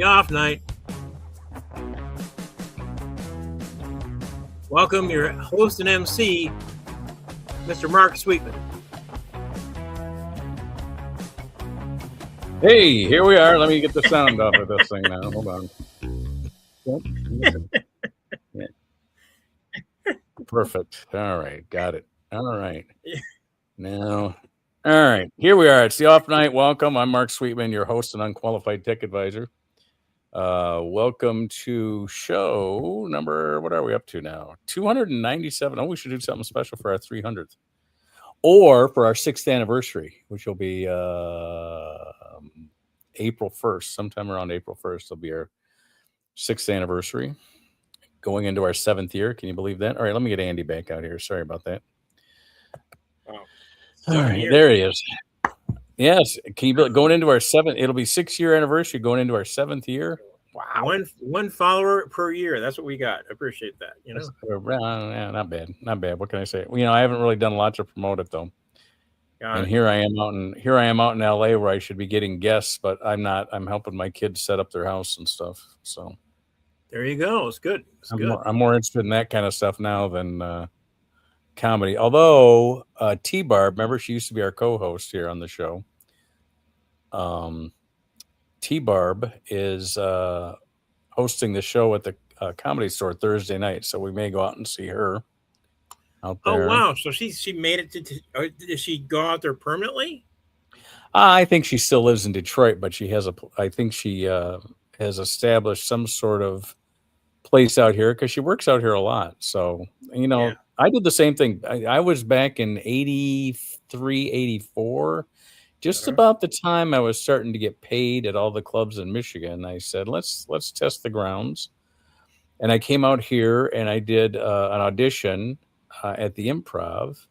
the off night. Welcome your host and MC, Mr. Mark Sweetman. Hey, here we are. Let me get the sound off of this thing now. Hold on. Yeah. Perfect. All right. Got it. All right. Now, all right. Here we are. It's the off night. Welcome. I'm Mark Sweetman, your host and unqualified tech advisor. Welcome to show number, what are we up to now? 297. Oh, we should do something special for our 300th. Or for our 6th anniversary, which will be April 1st. Sometime around April 1st, will be our 6th anniversary. Going into our 7th year. Can you believe that? All right, let me get Andy back out here. Sorry about that. Oh, all right, there he is. Yes, can you going into our 7th? It'll be 6-year anniversary going into our 7th year. Wow, one follower per year. That's what we got. I appreciate that. You know, yeah, not bad, not bad. What can I say? I haven't really done a lot to promote it though. And here I am out in LA where I should be getting guests, but I'm not. I'm helping my kids set up their house and stuff. So there you go. It's good. I'm more interested in that kind of stuff now than comedy. Although T-Barb, remember, she used to be our co-host here on the show. T-Barb is hosting the show at the Comedy Store Thursday night, so we may go out and see her out there. Oh wow! So she made it to. Did she go out there permanently? I think she still lives in Detroit, but I think she has established some sort of place out here because she works out here a lot. So yeah. I did the same thing. I was back in 83, 84. Just about the time I was starting to get paid at all the clubs in Michigan, I said, let's test the grounds. And I came out here and I did an audition at the Improv,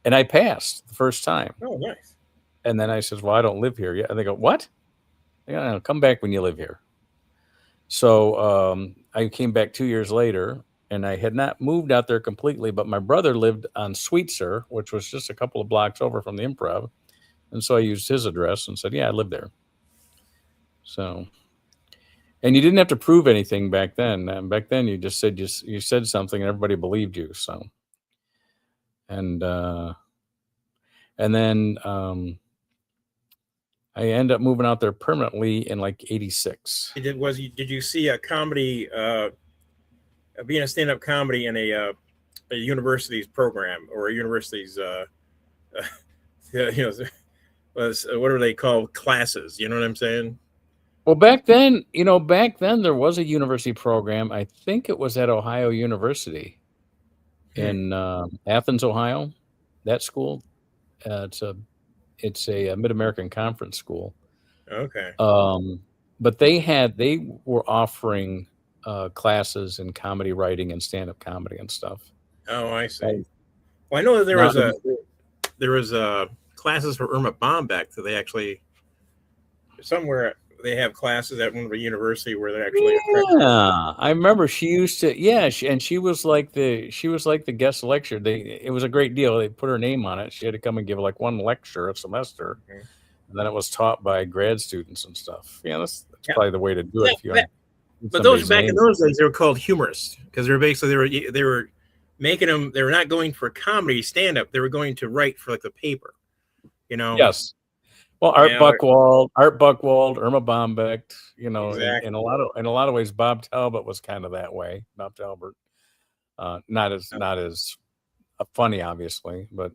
and I passed the first time. Oh, nice. And then I said, well, I don't live here yet. And they go, what? Yeah, come back when you live here. So I came back 2 years later, and I had not moved out there completely, but my brother lived on Sweetser, which was just a couple of blocks over from the Improv. And so I used his address and said, yeah, I live there. So, and you didn't have to prove anything back then. Back then you just said, you said something and everybody believed you. So, and then I ended up moving out there permanently in like 86. Did you see a comedy, being a stand-up comedy in a university's program or a university's, what are they called? Classes. You know what I'm saying? Well, back then there was a university program. I think it was at Ohio University in Athens, Ohio. That school, it's a Mid-American Conference school. Okay. But they were offering classes in comedy writing and stand-up comedy and stuff. Oh, I see. Well, I know that there was classes for Irma Bombeck. So they actually somewhere they have classes at one of the university where they're actually. Yeah, I remember she used to. Yeah, she was like the guest lecturer. It was a great deal. They put her name on it. She had to come and give like one lecture a semester, and then it was taught by grad students and stuff. Yeah, that's probably the way to do it. But those back in those days, they were called humorists because they were making them. They were not going for comedy stand up. They were going to write for like the paper. Yes. Well, Art Buchwald, Irma Bombeck, exactly. in a lot of ways, Bob Talbot was kind of that way. Bob Talbot, not as funny, obviously, but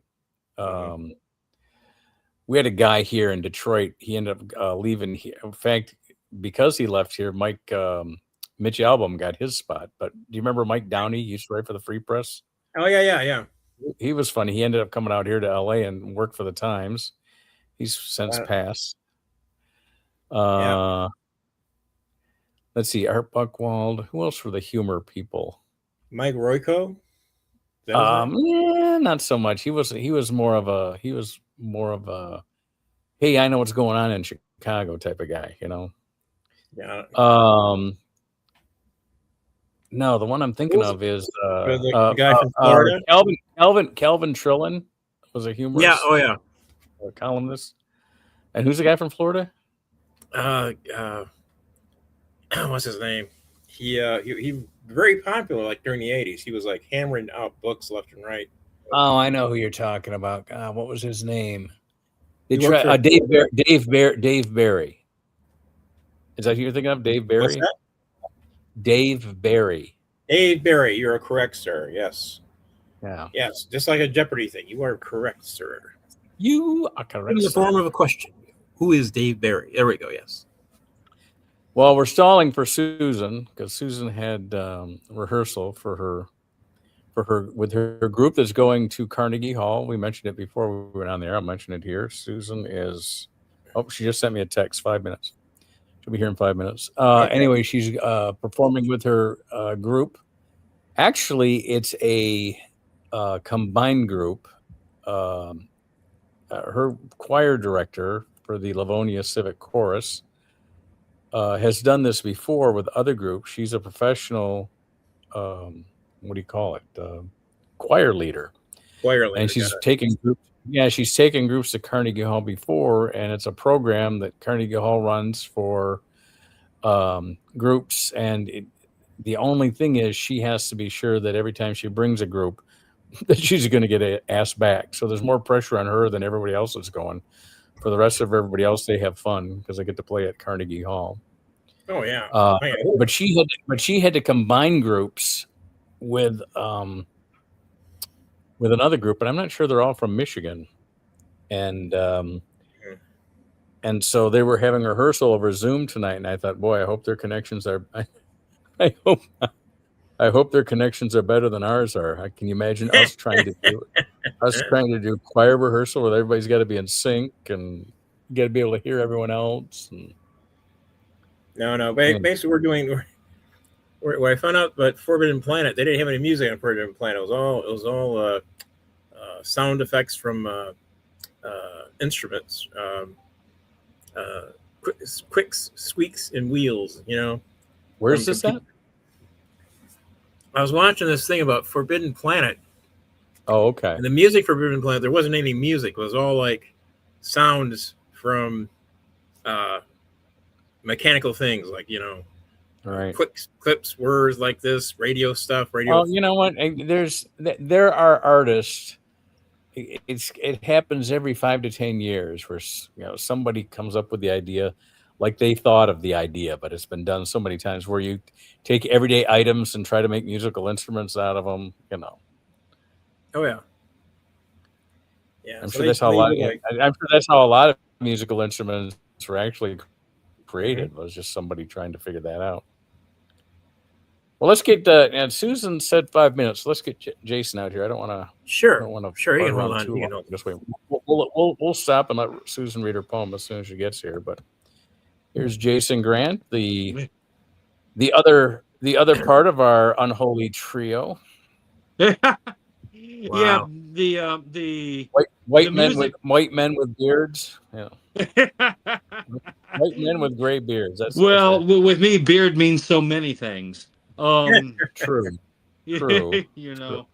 we had a guy here in Detroit. He ended up leaving here. In fact, because he left here, Mitch Albom got his spot. But do you remember Mike Downey? He used to write for the Free Press. Oh yeah. He was funny. He ended up coming out here to LA and worked for the Times. He's since passed. Let's see, Art Buchwald. Who else were the humor people? Mike Royko. Yeah, not so much. He was more of a hey, I know what's going on in Chicago type of guy. Yeah. No, the one I'm thinking of is the guy from Florida. Calvin Trillin was a humorist. Yeah. Oh yeah. A columnist. And who's the guy from Florida? what's his name? He very popular like during the 80s. He was like hammering out books left and right. Oh, I know who you're talking about. What was his name? He worked for Dave Barry. Is that who you're thinking of? Dave what's Barry? that? Dave Barry. Dave Barry, you're correct, sir. Yes. Yeah. Yes, just like a Jeopardy thing. You are correct, sir. You are correct. In the form of a question. Who is Dave Barry? There we go, yes. Well, we're stalling for Susan because Susan had rehearsal for her with her group that's going to Carnegie Hall. We mentioned it before we went on there. I'll mention it here. Susan is. Oh, she just sent me a text. 5 minutes. She'll be here in 5 minutes. Okay. Anyway, she's performing with her group. Actually, it's a combined group. Her choir director for the Livonia Civic Chorus has done this before with other groups. She's a professional, what do you call it? Choir leader. Choir leader. And she's taking groups. Yeah, she's taken groups to Carnegie Hall before, and it's a program that Carnegie Hall runs for groups. And the only thing is, she has to be sure that every time she brings a group, that she's going to get asked back. So there's more pressure on her than everybody else is going. For the rest of everybody else, they have fun because they get to play at Carnegie Hall. Oh yeah. But she had to combine groups with another group, and I'm not sure they're all from Michigan. And so they were having rehearsal over Zoom tonight, and I thought, boy, I hope their connections are. I hope their connections are better than ours are. Can you imagine us trying to do choir rehearsal where everybody's got to be in sync and you got to be able to hear everyone else? And... No. Basically, we're doing. What I found out about Forbidden Planet, they didn't have any music on Forbidden Planet. It was all sound effects from instruments, quick squeaks and wheels. You know. Where's this at? I was watching this thing about Forbidden Planet. Oh, okay. And the music for Forbidden Planet, there wasn't any music. It was all like sounds from mechanical things, like, you know, right. Quick clips, words like this, radio stuff. Well, you know what? There are artists. It happens every 5 to 10 years where somebody comes up with the idea. Like they thought of the idea, but it's been done so many times where you take everyday items and try to make musical instruments out of them, you know. Oh yeah. Yeah. I'm sure that's how a lot of musical instruments were actually created. Was just somebody trying to figure that out. Well, let's get and Susan said 5 minutes. Let's get Jason out here. I don't want to. Sure. You can hold on. Just wait. We'll stop and let Susan read her poem as soon as she gets here. But here's Jason Grant, the other part of our unholy trio. Wow. Yeah, the white men with beards. Yeah. White men with gray beards. With me, beard means so many things. True. You know,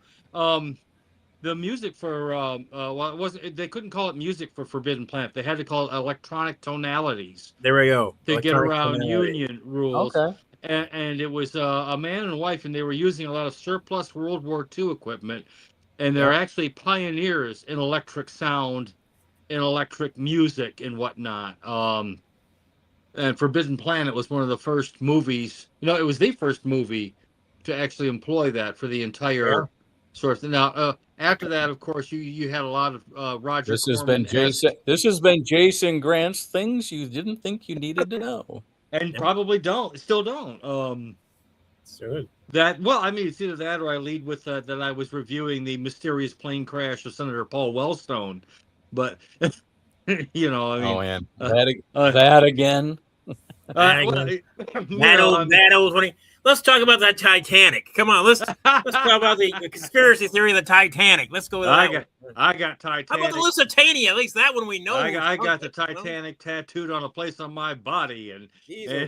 the music for they couldn't call it music for Forbidden Planet. They had to call it electronic tonalities. There we go. To get around union rules. Okay. And it was a man and wife, and they were using a lot of surplus World War II equipment, and they're actually pioneers in electric sound, in electric music, and whatnot. And Forbidden Planet was one of the first movies. You know, it was the first movie to actually employ that for the entire sort of thing. Now, after that, of course, you had a lot of Roger. This has been Jason Grant's things you didn't think you needed to know, and probably still don't. It's either that or I lead with that I was reviewing the mysterious plane crash of Senator Paul Wellstone, but you know, I mean, oh man, that again. That old funny. Let's talk about that Titanic. Come on, let's talk about the conspiracy theory of the Titanic. Let's go with that. I got Titanic. How about the Lusitania? At least that one we know. I got the Titanic tattooed on a place on my body, and yeah,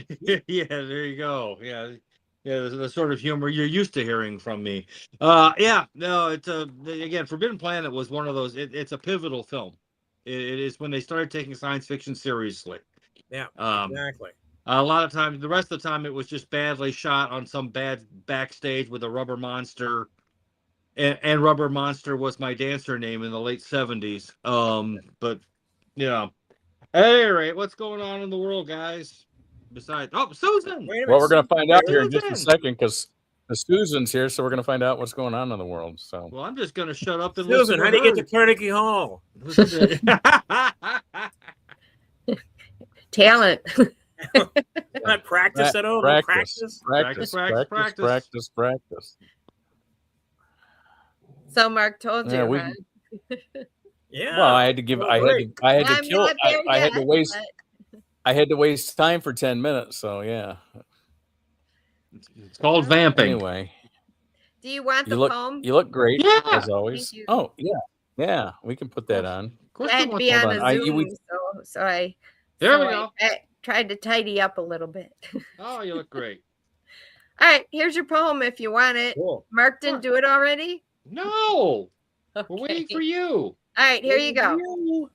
there you go. Yeah, the sort of humor you're used to hearing from me. It's again, Forbidden Planet was one of those. It's a pivotal film. It is when they started taking science fiction seriously. Yeah, exactly. A lot of times, the rest of the time, it was just badly shot on some bad backstage with a Rubber Monster. And Rubber Monster was my dancer name in the late 70s. But, At any rate, what's going on in the world, guys? Besides, Susan! Well, we're going to find out here in just a Susan! second because Susan's here, so we're going to find out what's going on in the world. So, Well, I'm just going to shut up and Susan, listen to how do you get to her. Carnegie Hall? Talent. Not practice at all. Practice. So Mark told you, Yeah, huh? Yeah. Well, I had to give. I had to waste time for 10 minutes. So yeah. It's called vamping. Anyway, Do you want the poem? You look great, Yeah. as always. Thank you. Oh yeah. We can put that on. I had to be on a Zoom, so I tried to tidy up a little bit. Oh, you look great. All right, here's your poem if you want it. Cool. Mark didn't do it already? No. Okay. We're waiting for you. All right, here you go.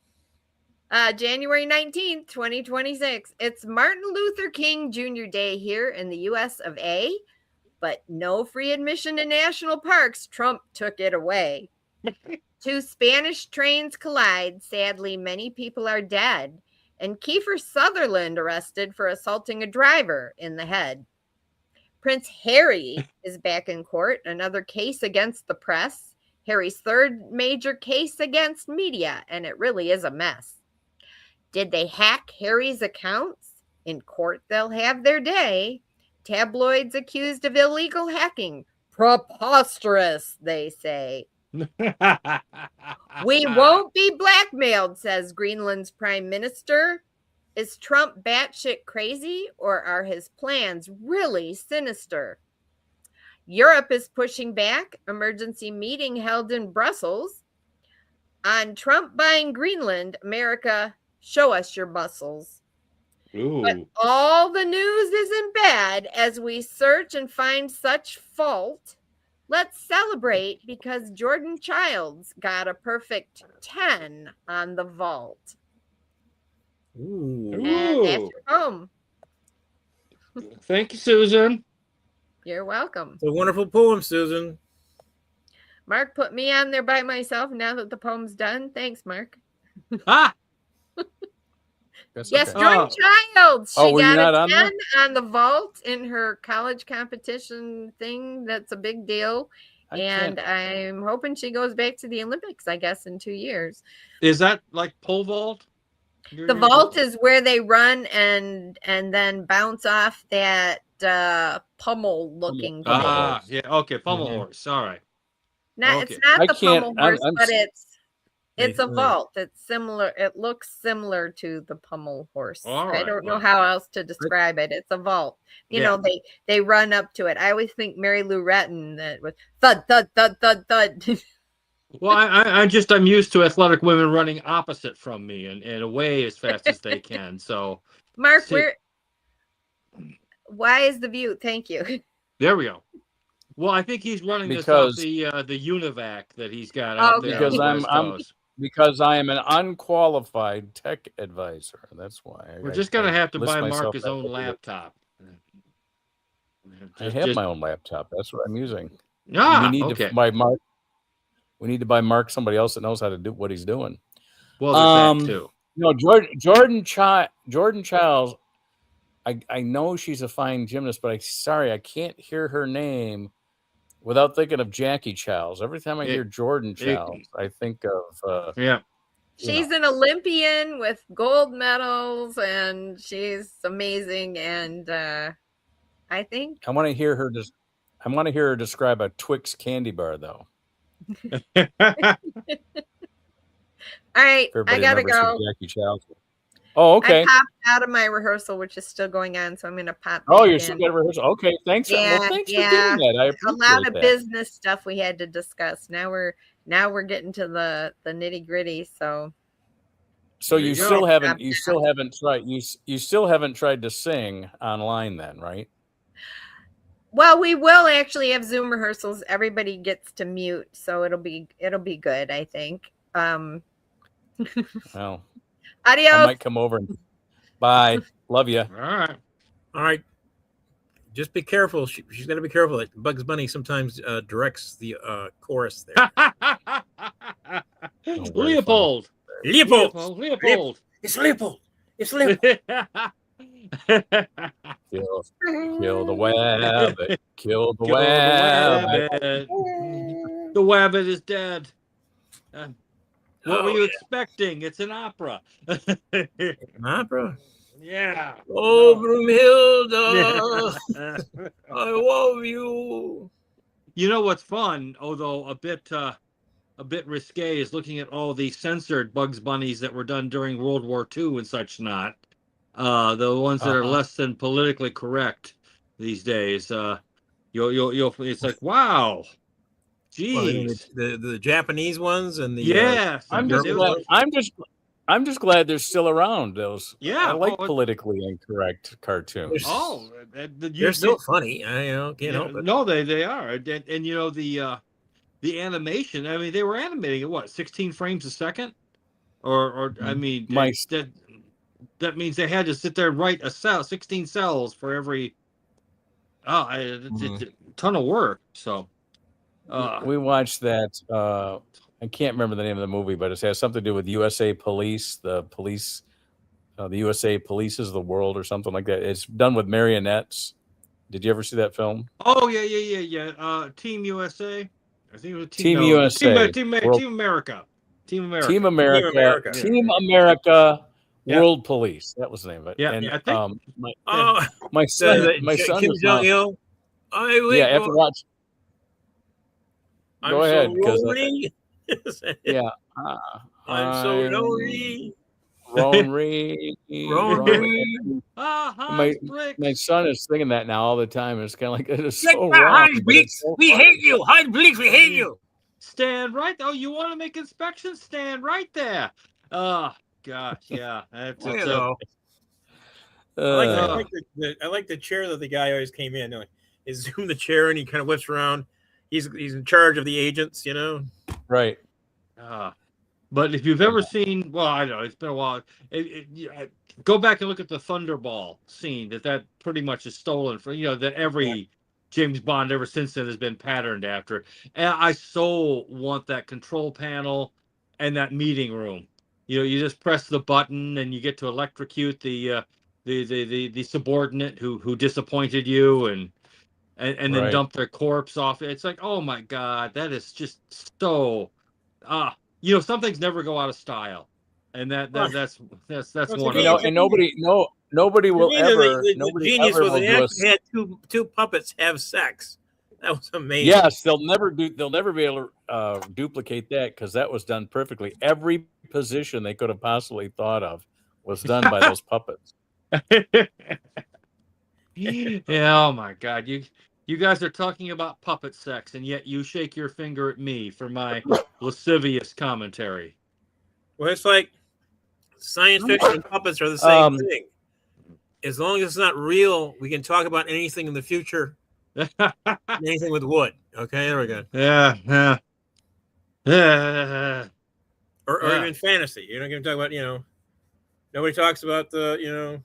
January 19th, 2026. It's Martin Luther King Jr. Day here in the US of A, but no free admission to national parks. Trump took it away. Two Spanish trains collide. Sadly, many people are dead. And Kiefer Sutherland arrested for assaulting a driver in the head. Prince Harry is back in court. Another case against the press. Harry's third major case against media, and it really is a mess. Did they hack Harry's accounts? In court, they'll have their day. Tabloids accused of illegal hacking. Preposterous, they say. We won't be blackmailed, says Greenland's prime minister. Is Trump batshit crazy, or are his plans really sinister? Europe is pushing back. Emergency meeting held in Brussels. On Trump buying Greenland, America, show us your muscles. Ooh. But all the news isn't bad as we search and find such fault. Let's celebrate because Jordan Childs got a perfect 10 on the vault. Ooh. And that's your poem. Thank you, Susan. You're welcome. It's a wonderful poem, Susan. Mark put me on there by myself now that the poem's done. Thanks, Mark. Ah! Yes, Jordan Childs. She were you got not a on 10 on the vault in her college competition thing. That's a big deal. And I'm hoping she goes back to the Olympics, I guess, in 2 years. Is that like pole vault? The vault is where they run and then bounce off that pummel looking thing. Yeah, okay, pummel horse. All right. It's not the pummel horse, but it's a vault. It's similar. It looks similar to the pummel horse. I don't know how else to describe it. It's a vault. You know, they run up to it. I always think Mary Lou Retton that was thud thud thud thud thud. Well, I'm used to athletic women running opposite from me and away as fast as they can. So, Mark, why is the view? Thank you. There we go. Well, I think he's running this off the UNIVAC that he's got out there. Because I am an unqualified tech advisor. That's why. We're just gonna have to buy Mark his own laptop. I have my own laptop. That's what I'm using. Ah, we need to buy Mark. We need to buy Mark somebody else that knows how to do what he's doing. Well, there's that too. No, Jordan Childs. I know she's a fine gymnast, but I can't hear her name without thinking of Jackie Childs. Every time I hear Jordan Childs, I think of She's an Olympian with gold medals, and she's amazing. And I think I want to hear her. I want to hear her describe a Twix candy bar, though. All right, I gotta go. Jackie Childs. Oh, okay. I popped out of my rehearsal, which is still going on, so I'm gonna pop. Oh, you're still got rehearsal. Okay, thanks. Yeah, thanks for doing that. I appreciate a lot of business stuff we had to discuss. Now we're getting to the nitty gritty. So you still haven't tried to sing online then, right? Well, we will actually have Zoom rehearsals. Everybody gets to mute, so it'll be good, I think. Well, adios. I might come over and bye. Love you. All right. All right. Just be careful. She's got to be careful. Like Bugs Bunny sometimes directs the chorus there. Leopold. Leopold. It's Leopold. It's Leopold. Kill the wabbit. Kill the wabbit. The wabbit is dead. What were you expecting? It's an opera. An opera? Yeah. Oh, Broomhilda, I love you. You know what's fun, although a bit risque, is looking at all the censored Bugs Bunnies that were done during World War II and such not. The ones that are less than politically correct these days. You'll it's like, wow. Jeez. Well, the Japanese ones and the yes. I'm just glad they're still around. Those I like politically incorrect cartoons. They're still funny. Can't help it. No, they are, and you know the animation. I mean, they were animating at what 16 frames a second, or I mean, that means they had to sit there and write 16 cells for every. It's a ton of work. So we watched that. I can't remember the name of the movie, but it has something to do with USA Police. The USA Polices the World or something like that. It's done with marionettes. Did you ever see that film? Oh yeah. Team USA. I think it was Team USA. Team America. Team America. World Police. That was the name of it. Yeah. And I think, my son. Kim Jong-il. After watch. Go ahead, because yeah. I'm so lonely. Lonely. My son is singing that now all the time. It's kind of like, it is so wrong. We hate you. Heartbreaks, we hate you. Stand right. Oh, you want to make inspections? Stand right there. Oh, gosh, yeah. I like the chair that the guy always came in. He zoomed the chair and he kind of whips around. He's in charge of the agents, Right. But if you've ever seen, well, I know it's been a while. Go back and look at the Thunderball scene that pretty much is stolen from, that every James Bond ever since then has been patterned after. And I so want that control panel and that meeting room. You just press the button and you get to electrocute the subordinate who disappointed you and then dump their corpse off. It's like, oh my God, that is just so. Some things never go out of style, and that's one. And nobody will ever. The genius was they actually had two puppets have sex. That was amazing. Yes, they'll never be able to duplicate that because that was done perfectly. Every position they could have possibly thought of was done by those puppets. Yeah. Oh my God, you guys are talking about puppet sex, and yet you shake your finger at me for my lascivious commentary. Well, it's like science fiction and puppets are the same thing. As long as it's not real, we can talk about anything in the future. Anything with wood. Okay, there we go. Yeah. Or even fantasy. You're not going to talk about, nobody talks about the,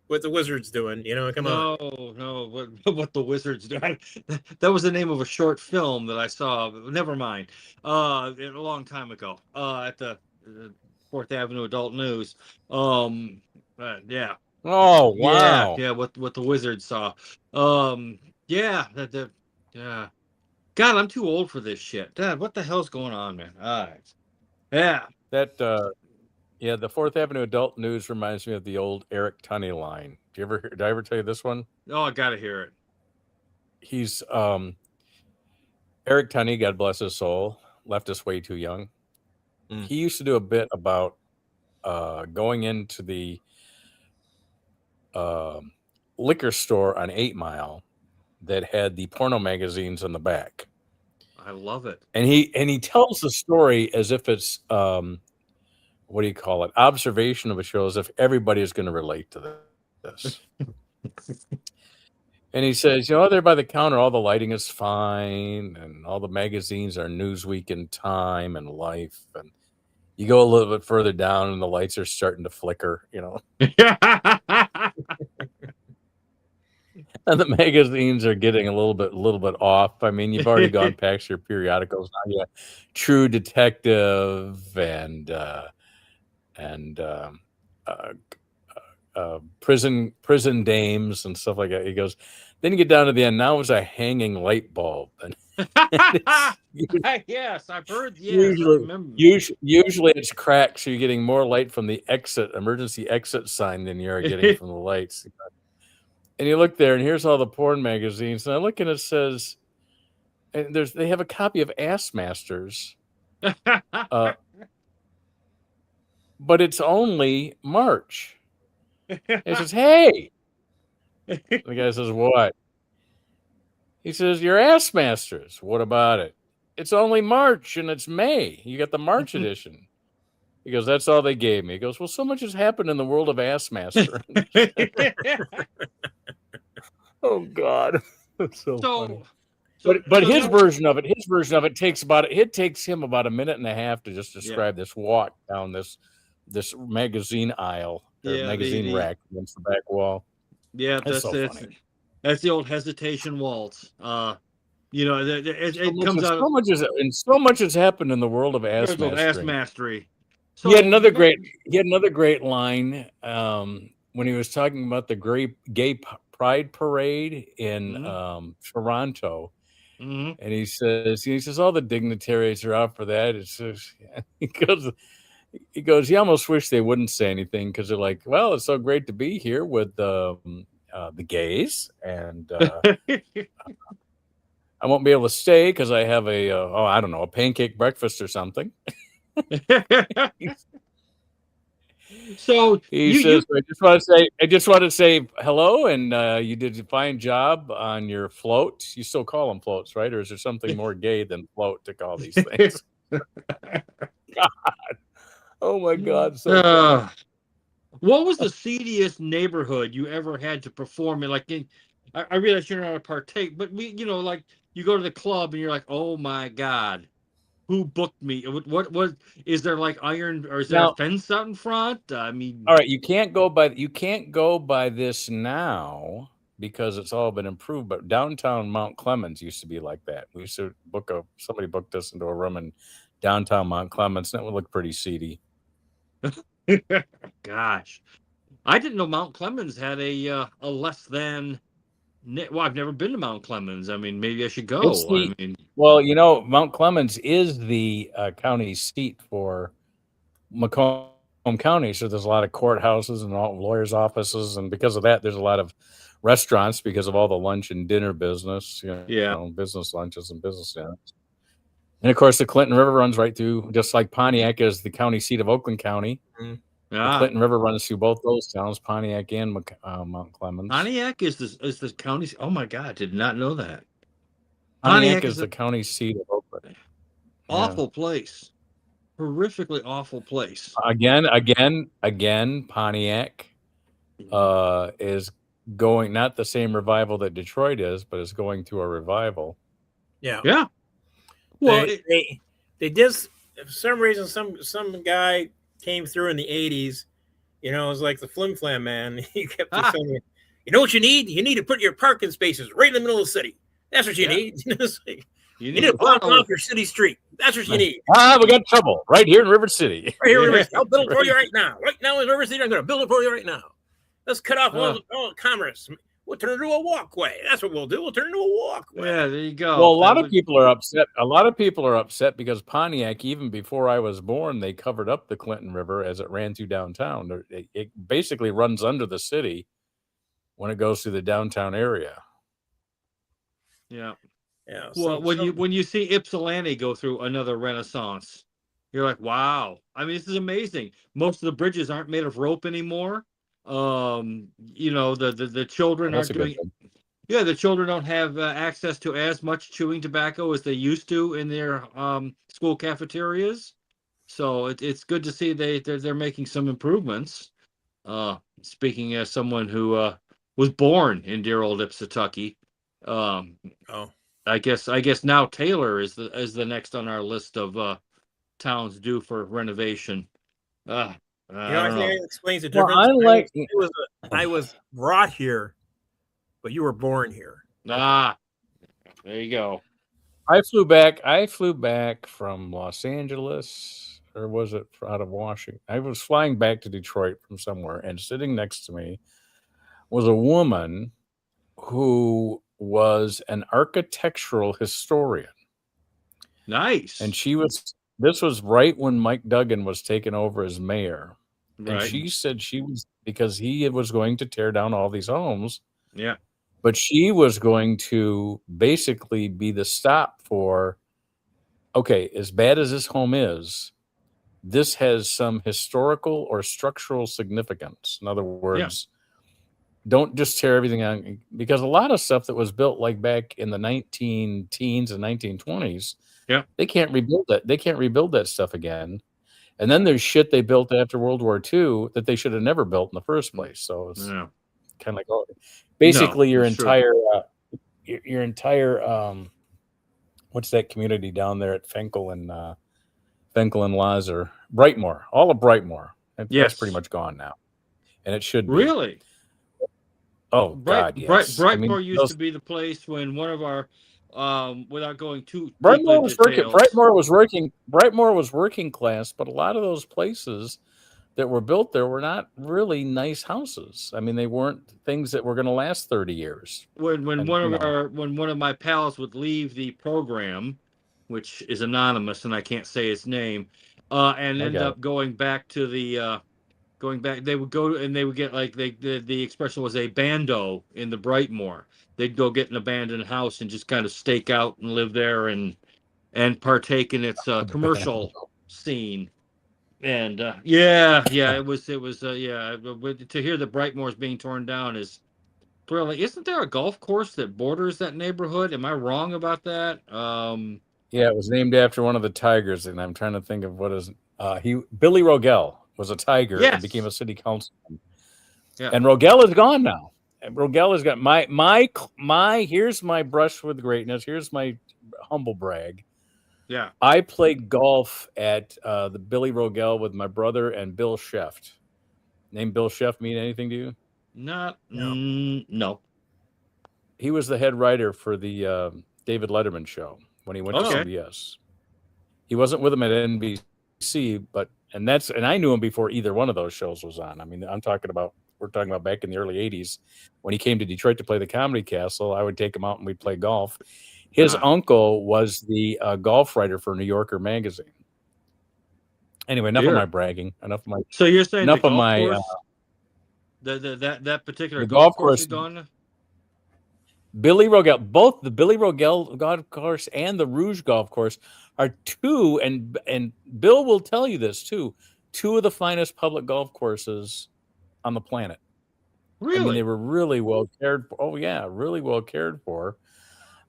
what the wizard's doing, come on. No, what the wizard's doing. That was the name of a short film that I saw. Never mind. A long time ago, at the 4th Avenue Adult News. Yeah. Oh wow. Yeah. What the wizard saw. Yeah. Yeah. God, I'm too old for this shit. Dad, what the hell's going on, man? All right. Yeah. That. Yeah, the 4th Avenue Adult News reminds me of the old Eric Tunney line. Did I ever tell you this one? Oh, I gotta hear it. He's Eric Tunney, God bless his soul, left us way too young. He used to do a bit about going into the liquor store on 8 Mile that had the porno magazines on the back. I love it. And he tells the story as if it's what do you call it? Observation of a show, as if everybody is going to relate to this. And he says, there by the counter, all the lighting is fine, and all the magazines are Newsweek and Time and Life. And you go a little bit further down, and the lights are starting to flicker, And the magazines are getting a little bit off. I mean, you've already gone past your periodicals. Now you got True Detective and prison dames and stuff like that. He goes, then you get down to the end. Now it's a hanging light bulb. And yes, I've heard. Yes, usually it's cracked, so you're getting more light from the emergency exit sign than you're getting from the lights. And you look there, and here's all the porn magazines. And I look, and it says, and they have a copy of Ass Masters, but it's only March. It says, "Hey." The guy says, "What?" He says, "Your Ass Masters. What about it?" "It's only March, and it's May. You got the March edition." He goes, "That's all they gave me." He goes, "Well, so much has happened in the world of Ass Master." Oh God, that's so funny. But his version of it takes him about a minute and a half to just describe this walk down this magazine aisle or magazine rack against the back wall. Yeah, that's so funny. That's the old hesitation waltz. It comes out. So much has happened in the world of ass mastery. So he had another great line when he was talking about the gay pride parade in Toronto. Mm-hmm. And he says all the dignitaries are out for that. It's just, he goes, you almost wish they wouldn't say anything because they're like, well, it's so great to be here with the gays, and I won't be able to stay because I have a pancake breakfast or something. So he says, I just want to say hello, and you did a fine job on your floats. You still call them floats, right? Or is there something more gay than float to call these things? God. Oh my God. So what was the seediest neighborhood you ever had to perform in? I realize you're not a partake, but you go to the club and you're like, oh my God, who booked me? What is there like iron, or is there a fence out in front? I mean, all right, you can't go by this now because it's all been improved. But downtown Mount Clemens used to be like that. We used to somebody booked us into a room in downtown Mount Clemens, and it would look pretty seedy. Gosh, I didn't know Mount Clemens had a less than. Well, I've never been to Mount Clemens. I mean, maybe I should go. Mount Clemens is the county seat for Macomb County, so there's a lot of courthouses and all lawyers' offices, and because of that, there's a lot of restaurants because of all the lunch and dinner business. Business lunches and business dinners. And of course, the Clinton River runs right through, just like Pontiac is the county seat of Oakland County. Mm-hmm. The Clinton River runs through both those towns, Pontiac and Mount Clemens. Pontiac is the county. Oh my God, did not know that. Pontiac is the county seat of Oakland. Awful place, horrifically awful place. Again, Pontiac is going not the same revival that Detroit is, but is going through a revival. Yeah. Well, they did for some reason. Some guy came through in the 80s, it was like the Flim Flam man. He kept saying, you know what you need? You need to put your parking spaces right in the middle of the city. That's what you need. You need to block off your city street. That's what you need. We got trouble right here in River City. Right here in River City. I'll build it for you right now. Right now in River City, I'm going to build it for you right now. Let's cut off all commerce. We'll turn it into a walkway. That's what we'll do. We'll turn it into a walkway. Yeah, there you go. Well, a lot of people are upset. A lot of people are upset because Pontiac, even before I was born, they covered up the Clinton River as it ran through downtown. It basically runs under the city when it goes through the downtown area. Yeah. Yeah. Well, when you see Ypsilanti go through another renaissance, you're like, wow. I mean, this is amazing. Most of the bridges aren't made of rope anymore. The children aren't doing. The children don't have access to as much chewing tobacco as they used to in their school cafeterias. So it's good to see they're making some improvements. Speaking as someone who was born in dear old Ypsilanti, I guess now Taylor is the next on our list of towns due for renovation. I think it explains the difference. Well, I was brought here but you were born here. Ah, there you go. I flew back from Los Angeles, or was it out of Washington? I was flying back to Detroit from somewhere, and sitting next to me was a woman who was an architectural historian. Nice. And this was right when Mike Duggan was taken over as mayor. Right. And she said she was, because he was going to tear down all these homes. Yeah. But she was going to basically be the stop for, okay, as bad as this home is, this has some historical or structural significance. In other words, don't just tear everything down, because a lot of stuff that was built like back in the 19-teens and 1920s, they can't rebuild that. They can't rebuild that stuff again. And then there's shit they built after World War II that they should have never built in the first place. So it's kind of like, basically your entire what's that community down there at Fenkell and Lazar, Brightmoor, all of Brightmoor. That's pretty much gone now, and it should be. Really? Oh God, yes. Brightmoor used to be the place when one of our, without going too Brightmoor was working class, but a lot of those places that were built there were not really nice houses. I mean, they weren't things that were going to last 30 years. When one of my pals would leave the program, which is anonymous and I can't say his name, and end up going back to the they would go and they would get like the expression was a bando in the Brightmoor. They'd go get an abandoned house and just kind of stake out and live there and partake in its commercial scene. And it was to hear the Brightmoor's being torn down is thrilling. Isn't there a golf course that borders that neighborhood? Am I wrong about that? Yeah, it was named after one of the tigers, and I'm trying to think of what is Billy Rogel was a tiger and became a city councilman. Yeah. And Rogel is gone now. And Rogel has got my here's my brush with greatness. Here's my humble brag. Yeah. I played golf at the Billy Rogel with my brother and Bill Sheft. Name Bill Sheft mean anything to you? No. He was the head writer for the David Letterman show when he went to CBS. He wasn't with him at NBC, and I knew him before either one of those shows was on. I mean, we're talking about back in the early 80s when he came to Detroit to play the Comedy Castle. I would take him out and we'd play golf. His uncle was the golf writer for New Yorker magazine. Anyway, enough of my bragging. Enough of my. So you're saying enough of my course, that particular golf course is gone? Billy Rogel, both the Billy Rogel golf course and the Rouge golf course are two, and Bill will tell you this too, two of the finest public golf courses on the planet. Really? I mean, they were really well cared for. Oh yeah, really well cared for.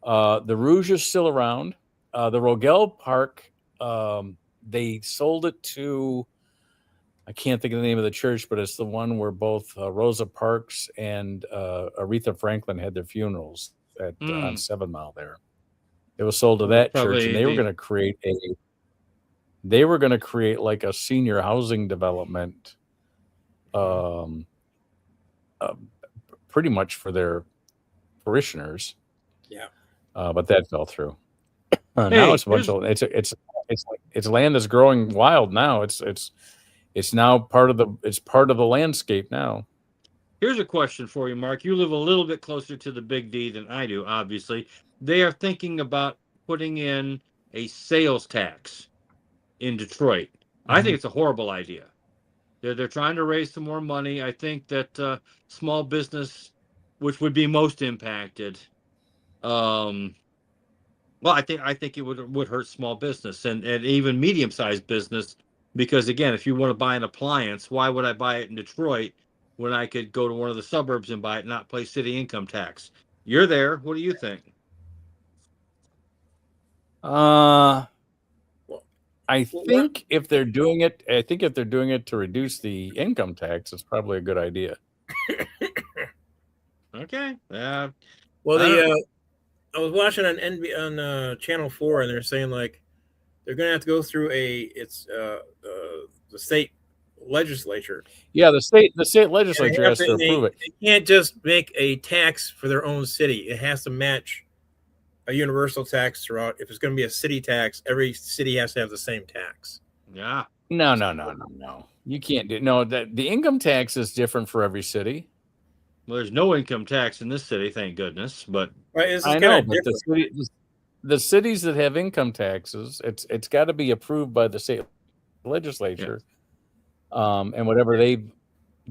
The Rouge is still around. The Rogel Park, they sold it to, I can't think of the name of the church, but it's the one where both Rosa Parks and Aretha Franklin had their funerals on 7 Mile there. It was sold to that church, and they were going to create like a senior housing development, pretty much for their parishioners. Yeah. But that fell through. Now it's a bunch of it's land that's growing wild now. It's now part of the landscape now. Here's a question for you, Mark. You live a little bit closer to the Big D than I do, obviously. They are thinking about putting in a sales tax in Detroit. Mm-hmm. I think it's a horrible idea. They're trying to raise some more money. I think that small business, which would be most impacted, I think it would hurt small business and even medium-sized business, because again, if you want to buy an appliance, why would I buy it in Detroit when I could go to one of the suburbs and buy it and not pay city income tax? You're there. What do you think? I think if they're doing it to reduce the income tax, it's probably a good idea. Okay. I was watching on on Channel 4, and they're saying like they're going to have to go through the state legislature. Yeah, the state legislature has to approve it. They can't just make a tax for their own city. It has to match a universal tax throughout. If it's going to be a city tax, every city has to have the same tax. Yeah. No. You can't do the income tax is different for every city. Well, there's no income tax in this city, thank goodness. But I know, but the cities that have income taxes, it's got to be approved by the state legislature, and whatever they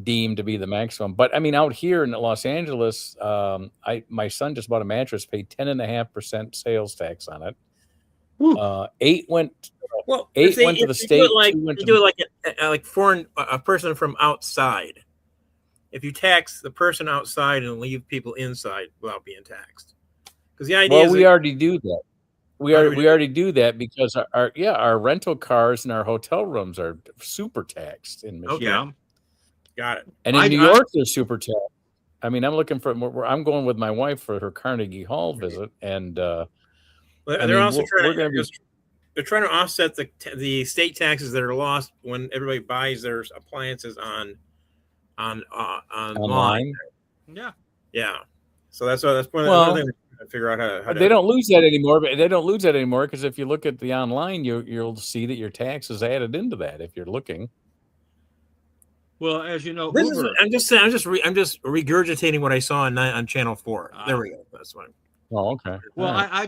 deem to be the maximum. But I mean, out here in Los Angeles, my son just bought a mattress, paid 10.5% sales tax on it. 8 went. Well, 8 went to the state. They do it like foreign a person from outside. If you tax the person outside and leave people inside without being taxed, because the idea is we already do that. We already do that because our rental cars and our hotel rooms are super taxed in Michigan. Okay. Got it. And in New York, they're super taxed. I mean, I'm going with my wife for her Carnegie Hall visit, and they're also they're trying to offset the state taxes that are lost when everybody buys their appliances online. Yeah. So that's one of the things to figure out how to. They don't lose that anymore. But they don't lose that anymore because if you look at the online, you'll see that your tax is added into that if you're looking. Well, as you know, I'm just regurgitating what I saw on Channel 4. There we go. That's one. Oh, okay. Well, right. I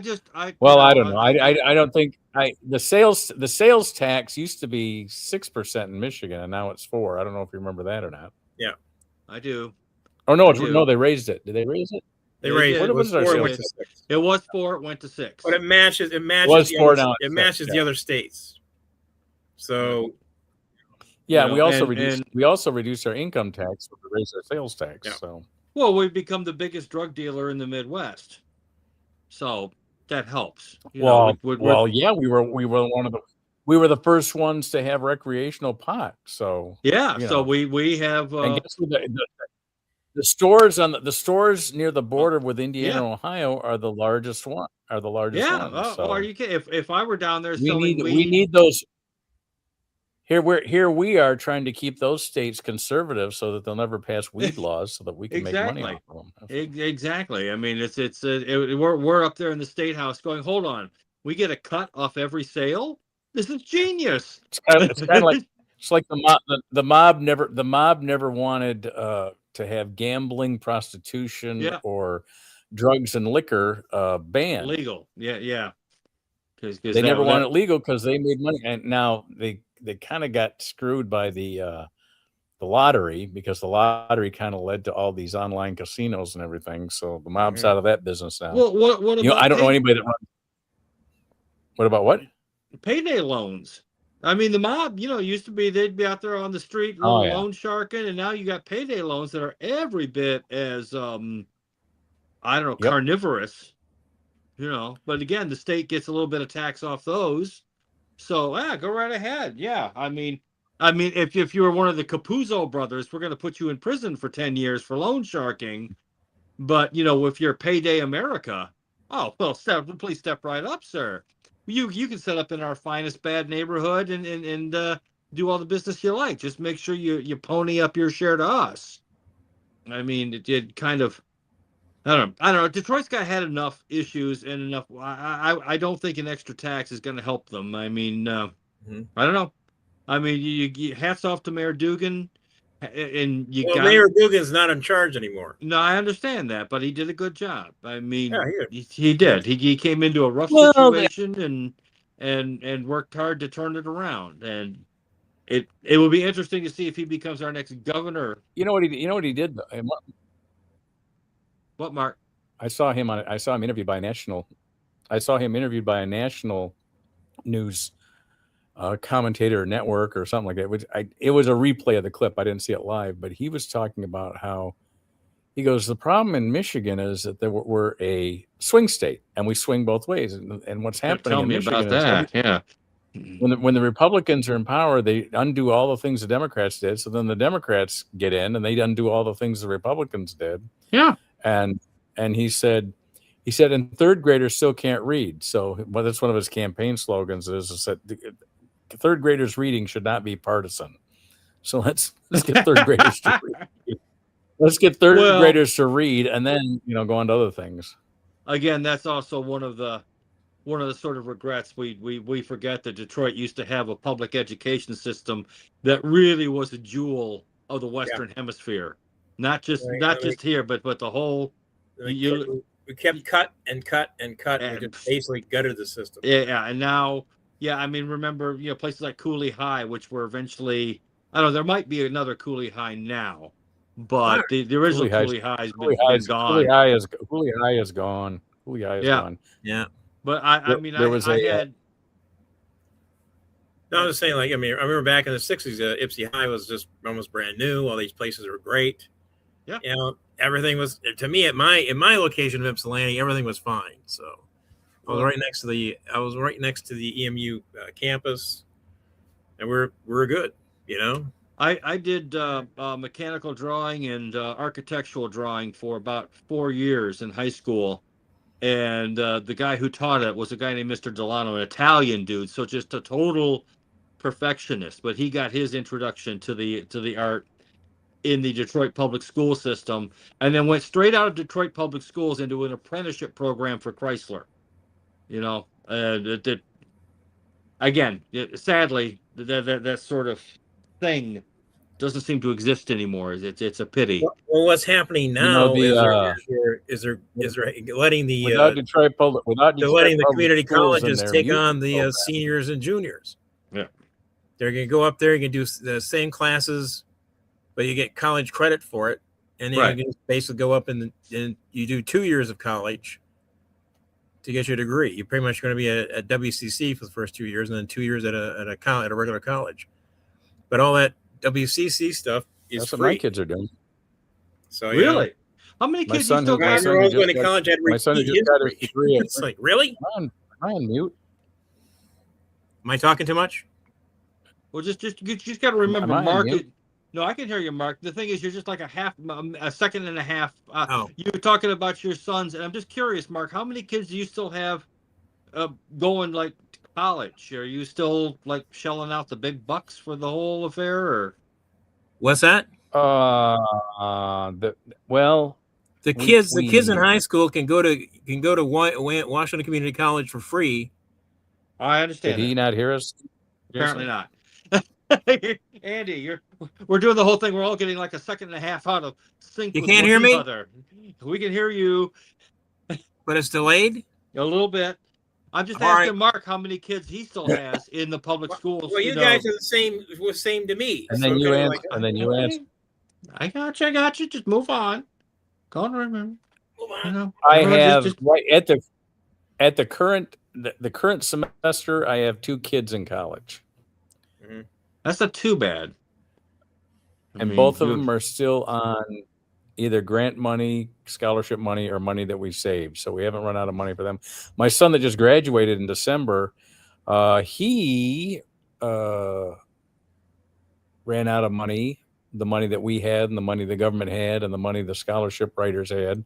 don't know. I don't think the sales tax used to be 6% in Michigan, and now it's 4%. I don't know if you remember that or not. Yeah, I do. Oh no, no, they raised it. Did they raise it? They raised it. What was our sales tax? It was 4. It went to 6. But it matches. It was 4 now. It matches the other states. So. Yeah, we also reduced our income tax when we raised our sales tax. Yeah. So. Well, we've become the biggest drug dealer in the Midwest, so that helps. We were the first ones to have recreational pot. So so we have. And guess what, the stores near the border with Indiana and Ohio are the largest ones. Yeah. So are you kidding? If I were down there selling weed, we need those. Here we are trying to keep those states conservative so that they'll never pass weed laws so that we can make money off of them. Exactly. I mean, we're up there in the state house going, hold on, we get a cut off every sale. This is genius. It's kind of like the mob never wanted to have gambling, prostitution, or drugs and liquor banned. Legal. Yeah. Because they never wanted it legal because they made money, and now they kind of got screwed by the lottery because the lottery kind of led to all these online casinos and everything. So the mob's out of that business now. Well, what about I don't know anybody that runs. What about what? Payday loans. I mean, the mob, used to be they'd be out there on the street loan sharking, and now you got payday loans that are every bit as carnivorous. But again, the state gets a little bit of tax off those. So go right ahead. Yeah. I mean, if you were one of the Capuzzo brothers, we're going to put you in prison for 10 years for loan sharking. But if you're Payday America, please step right up, sir. You can set up in our finest bad neighborhood and do all the business you like. Just make sure you pony up your share to us. I mean, it did kind of. I don't know. Detroit's had enough issues and enough. I don't think an extra tax is going to help them. I mean, I don't know. I mean, you hats off to Mayor Dugan, and Mayor Dugan's not in charge anymore. No, I understand that, but he did a good job. I mean, he did. He came into a rough situation and worked hard to turn it around. And it will be interesting to see if he becomes our next governor. You know what he did. What, Mark? I saw him interviewed by a national news commentator network or something like that. It was a replay of the clip. I didn't see it live, but he was talking about how he goes, the problem in Michigan is that we're a swing state and we swing both ways. And what's happening in Michigan about that. When the Republicans are in power, they undo all the things the Democrats did. So then the Democrats get in and they undo all the things the Republicans did. Yeah. And he said, and third graders still can't read. So that's one of his campaign slogans is that third graders reading should not be partisan. So let's get third graders to read. Let's get third graders to read, and then go on to other things. Again, that's also one of the sort of regrets. We forget that Detroit used to have a public education system that really was a jewel of the Western Hemisphere. Not just here, but the whole. We kept cut, and we just basically gutted the system. Yeah, and now, I mean, remember, places like Cooley High, which were eventually, I don't know, there might be another Cooley High now, but the original Cooley High has been gone. Cooley High is gone. Cooley High is gone. Yeah. But I mean, I had. No, I'm just saying, like, I mean, I remember back in the 60s, Ipsy High was just almost brand new. All these places were great. Yeah. Everything was, to me, in my location of Ypsilanti, everything was fine. So I was right next to the EMU campus, and we're good, I did mechanical drawing and architectural drawing for about 4 years in high school. And the guy who taught it was a guy named Mr. Delano, an Italian dude. So just a total perfectionist. But he got his introduction to the art in the Detroit public school system, and then went straight out of Detroit public schools into an apprenticeship program for Chrysler. Sadly, that sort of thing doesn't seem to exist anymore. It's a pity. Well, what's happening now is they're letting the community colleges take on the seniors and juniors. Yeah, they're going to go up there. You can do the same classes, but you get college credit for it, and then you can basically go up and you do 2 years of college to get your degree. You're pretty much going to be at WCC for the first 2 years, and then 2 years at a regular college. But all that WCC stuff is That's free. what my kids are doing. So really, how many kids? My son who's going to college had my son who just got his degree. It's like, really? Am I on mute? Am I talking too much? Well, you just got to remember, Mark. No, I can hear you, Mark. The thing is, you're just like a second and a half. You were talking about your sons, and I'm just curious, Mark. How many kids do you still have going like to college? Are you still like shelling out the big bucks for the whole affair, or what's that? The kids in high school can go to Washington Community College for free. I understand. Did he not hear us? Apparently not. Andy, we're doing the whole thing. We're all getting like a second and a half out of sync. You can't hear me? We can hear you, but it's delayed a little bit. I'm just asking Mark how many kids he still has in the public schools. Well, you guys are the same to me. And then you answer. I got you. Just move on. Can't remember. Move on. I have at the current semester. I have 2 kids in college. Mm-hmm. That's not too bad. And both of them are still on either grant money, scholarship money, or money that we saved. So we haven't run out of money for them. My son that just graduated in December, he ran out of money, the money that we had and the money the government had and the money the scholarship writers had.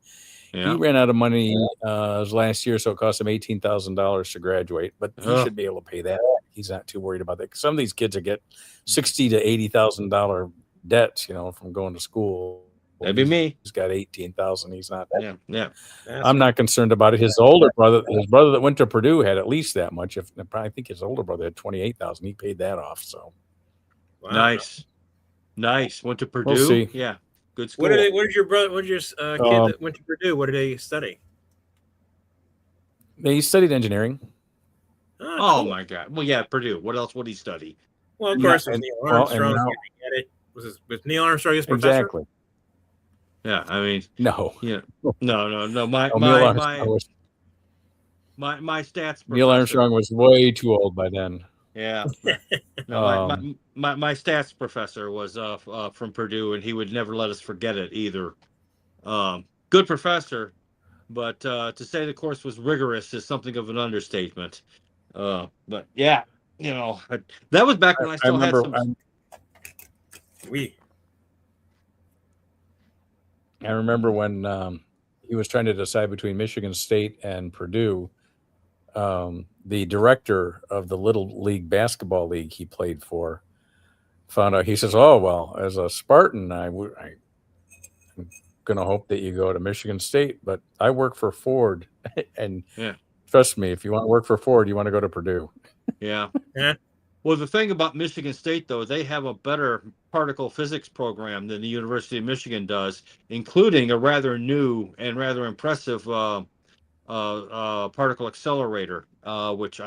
Yeah. He ran out of money last year, so it cost him $18,000 to graduate. But he should be able to pay that. He's not too worried about that. Some of these kids will get $60,000 to $80,000 debts, from going to school. That'd be me. He's got $18,000. He's not. Yeah. I'm not concerned about it. His brother that went to Purdue had at least that much. I think his older brother had $28,000. He paid that off. So nice. Went to Purdue. We'll see. Yeah. Good school. What did your kid that went to Purdue? What did they study? He studied engineering. Oh my God! Well, yeah, Purdue. What else would he study? Well, of course, Neil Armstrong. Was Neil Armstrong his professor? Exactly. Yeah, I mean, no. Yeah, no. My stats. Neil Armstrong was way too old by then. Yeah. No, my stats professor was from Purdue, and he would never let us forget it either. Good professor, but to say the course was rigorous is something of an understatement. But yeah, that was back when I still had some. I remember when he was trying to decide between Michigan State and Purdue. The director of the Little League basketball league he played for found out. He says, "Oh well, as a Spartan, I'm going to hope that you go to Michigan State, but I work for Ford, and trust me, if you want to work for Ford, you want to go to Purdue." Yeah. Yeah. Well, the thing about Michigan State, though, they have a better particle physics program than the University of Michigan does, including a rather new and rather impressive particle accelerator, which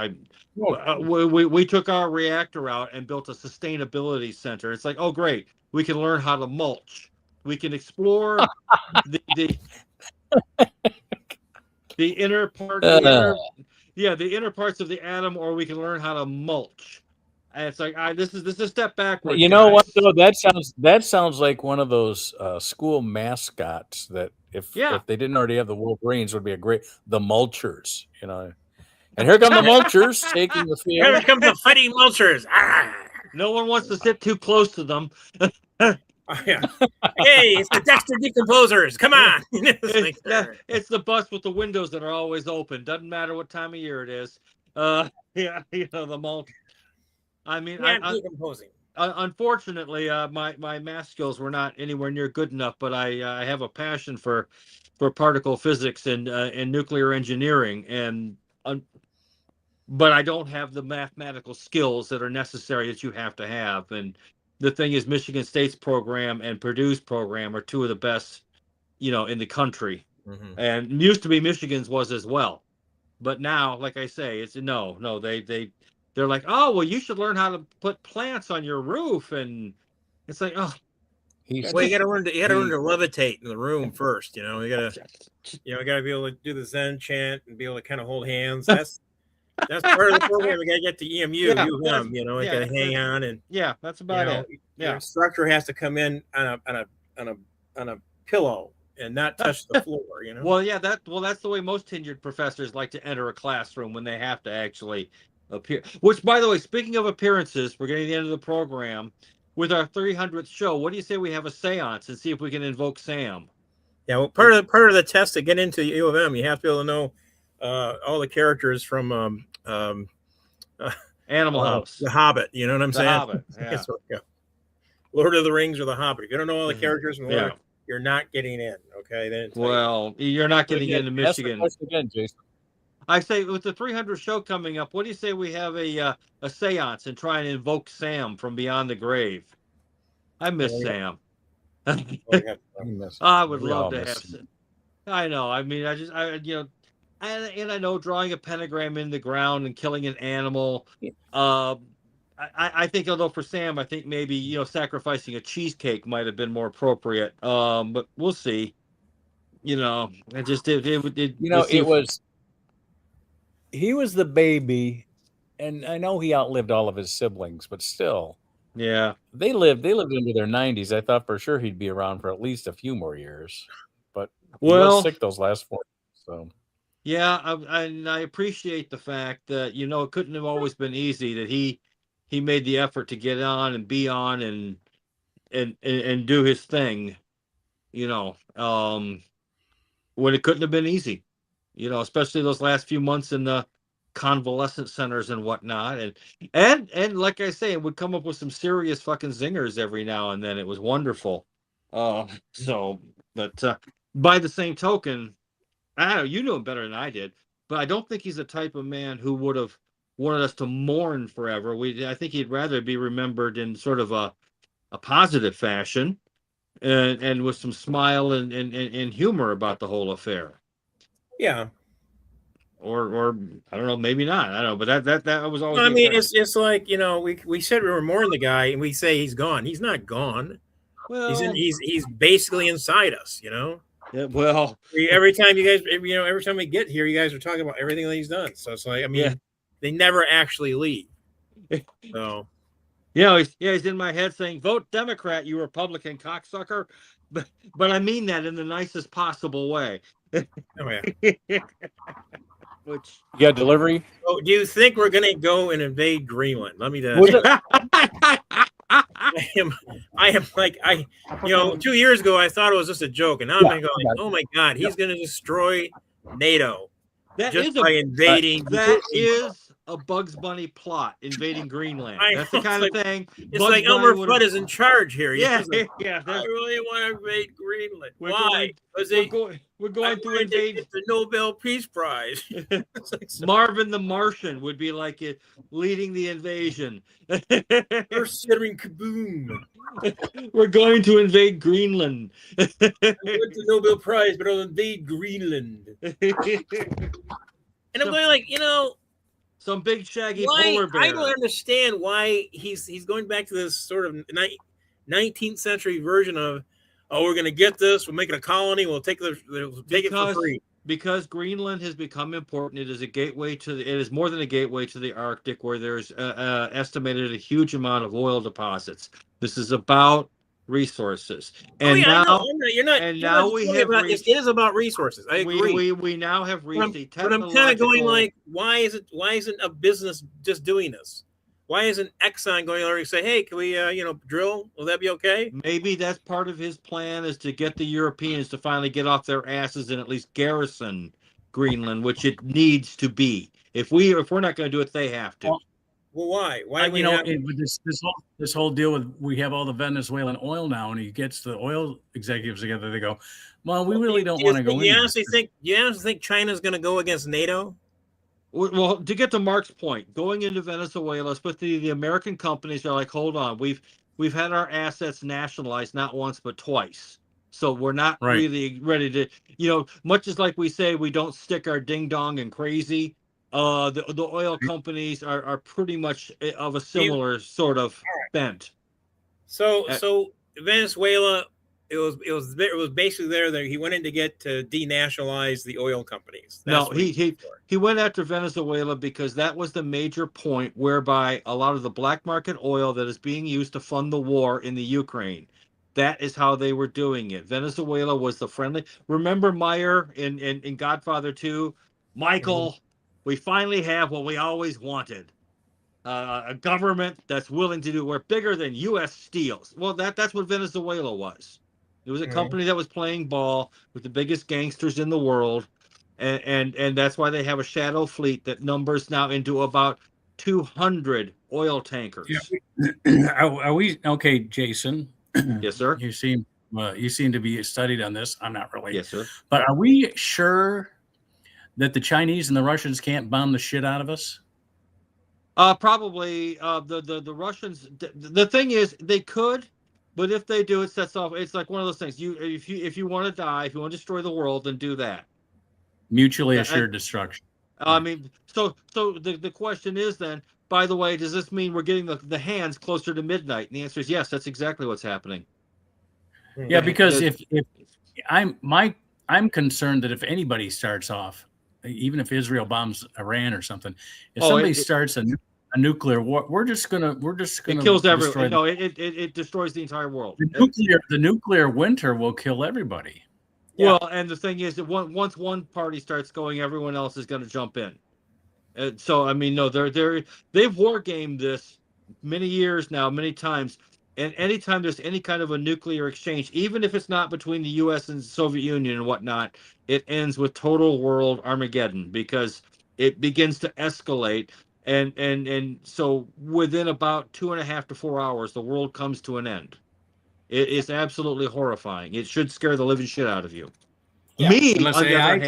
we took our reactor out and built a sustainability center. It's like, oh, great, we can learn how to mulch. We can explore the inner part, the inner parts of the atom, or we can learn how to mulch. And it's like, this is a step backwards. You know what though? That sounds like one of those school mascots that if they didn't already have the Wolverines would be the Mulchers, you know. And here come the Mulchers taking the field. Here come the fighting Mulchers. No one wants to sit too close to them. Hey, it's the Dexter Decomposers. Come on. It's the bus with the windows that are always open. Doesn't matter what time of year it is. The mulch. I mean, decomposing. Unfortunately, my math skills were not anywhere near good enough, but I have a passion for particle physics and nuclear engineering, but I don't have the mathematical skills that are necessary that you have to have. And the thing is, Michigan State's program and Purdue's program are two of the best, in the country. Mm-hmm. And used to be Michigan's was as well, but now, like I say, it's they're like, oh, well, you should learn how to put plants on your roof, and it's like, oh, you gotta learn to levitate in the room first. You gotta be able to do the Zen chant and be able to kind of hold hands. That's part of the program. We gotta get to EMU, we gotta hang on, and that's about it. The instructor has to come in on a pillow and not touch the floor. Well, that's the way most tenured professors like to enter a classroom when they have to actually appear. Which, by the way, speaking of appearances, we're getting to the end of the program. With our 300th show, what do you say we have a seance and see if we can invoke Sam? Yeah, well, part of the test to get into U of M, you have to be able to know all the characters from Animal House, The Hobbit. You know what I'm saying? Hobbit, yeah. Lord of the Rings or The Hobbit. If you don't know all the characters from Lord, you're not getting in. Okay, then you're not getting into Michigan. Again, Jason. I say, with the 300th show coming up, what do you say we have a seance and try and invoke Sam from beyond the grave? I miss Sam. I would love to have Sam. I know. I mean, I know drawing a pentagram in the ground and killing an animal. I think, although for Sam, I think maybe sacrificing a cheesecake might have been more appropriate. But we'll see. He was the baby, and I know he outlived all of his siblings, but still, they lived into their 90s. I thought for sure he'd be around for at least a few more years, but he was sick those last 4 years. So I appreciate the fact that it couldn't have always been easy, that he made the effort to get on and be on and do his thing, when it couldn't have been easy. Especially those last few months in the convalescent centers and whatnot, and like I say, it would come up with some serious fucking zingers every now and then. It was wonderful. But by the same token, I don't know, you know him better than I did, but I don't think he's the type of man who would have wanted us to mourn forever. I think he'd rather be remembered in sort of a positive fashion, and with some smile and humor about the whole affair. Yeah. Or I don't know, maybe not. I don't know, but that was always. I mean, it's like we said we were mourning the guy, and we say he's gone. He's not gone. Well, he's basically inside us. Yeah, well, every time every time we get here, you guys are talking about everything that he's done. So it's like, they never actually leave. So. He's in my head saying, "Vote Democrat, you Republican cocksucker," but I mean that in the nicest possible way. Oh yeah. Which you got delivery? Oh, do you think we're gonna go and invade Greenland? Let me tell you. I am like 2 years ago I thought it was just a joke, and now I'm going, oh my God, he's gonna destroy NATO by invading. That is a Bugs Bunny plot invading Greenland. That's the It's kind like- of thing. It's Bugs like Bunny Elmer would've- Fudd is in charge here. Yeah, Like, yeah. I really want to invade Greenland. We're Why? Because we're going to invade get the Nobel Peace Prize. It's like, so- Marvin the Martian would be like it, leading the invasion. Earth-shattering kaboom. We're going to invade Greenland. I want the Nobel Prize, but I'll invade Greenland. And I'm going like, some big shaggy why? polar bear. I don't understand why he's going back to this sort of 19th century version of, oh, we're going to get this, we'll make it a colony, we'll take it for free. Because Greenland has become important. It is a gateway it is more than a gateway to the Arctic, where there's estimated a huge amount of oil deposits. This is about resources. And now it is about resources. I agree. We now have reached but I'm kind of going like, why isn't a business just doing this? Why isn't Exxon going over and say, hey, can we drill? Will that be okay? Maybe that's part of his plan, is to get the Europeans to finally get off their asses and at least garrison Greenland, which it needs to be. If we're not going to do it, they have to. Well, why? Why? With this whole deal with, we have all the Venezuelan oil now, and he gets the oil executives together. They go, well, we really don't want to go. You honestly think China's going to go against NATO? Well, to get to Mark's point, going into Venezuela, especially the American companies are like, hold on, we've had our assets nationalized not once but twice. So we're not really ready to, much as like we say, we don't stick our ding dong and crazy. The oil companies are pretty much of a similar sort of bent. So Venezuela, it was basically there that he went in to get to denationalize the oil companies. No, he went after Venezuela because that was the major point whereby a lot of the black market oil that is being used to fund the war in the Ukraine, that is how they were doing it. Venezuela was the friendly. Remember Meyer in Godfather 2? Michael, we finally have what we always wanted. A government that's willing to do. We're bigger than U.S. steals. Well, that's what Venezuela was. It was a company that was playing ball with the biggest gangsters in the world, and that's why they have a shadow fleet that numbers now into about 200 oil tankers. Yeah. Are we okay, Jason? Yes, sir. You seem to be studied on this. I'm not really. Yes, sir. But are we sure that the Chinese and the Russians can't bomb the shit out of us? Probably. The Russians. The thing is, they could. But if they do, it sets off. It's like one of those things. If you want to die, if you want to destroy the world, then do that. Mutually assured destruction. I mean, so the question is then. By the way, does this mean we're getting the hands closer to midnight? And the answer is yes. That's exactly what's happening. Yeah, because if I'm concerned that if anybody starts off, even if Israel bombs Iran or something, if somebody starts a nuclear war, we're just gonna it kills everyone. No, it destroys the entire world. The nuclear winter will kill everybody. Yeah. Well, and the thing is that once one party starts going, everyone else is going to jump in. So I mean, no, they've war gamed this many years now, many times. And anytime there's any kind of a nuclear exchange, even if it's not between the U.S. and the Soviet Union and whatnot, it ends with total world Armageddon because it begins to escalate. And so within about 2.5 to 4 hours, the world comes to an end. It is absolutely horrifying. It should scare the living shit out of you. Yeah. Unless AI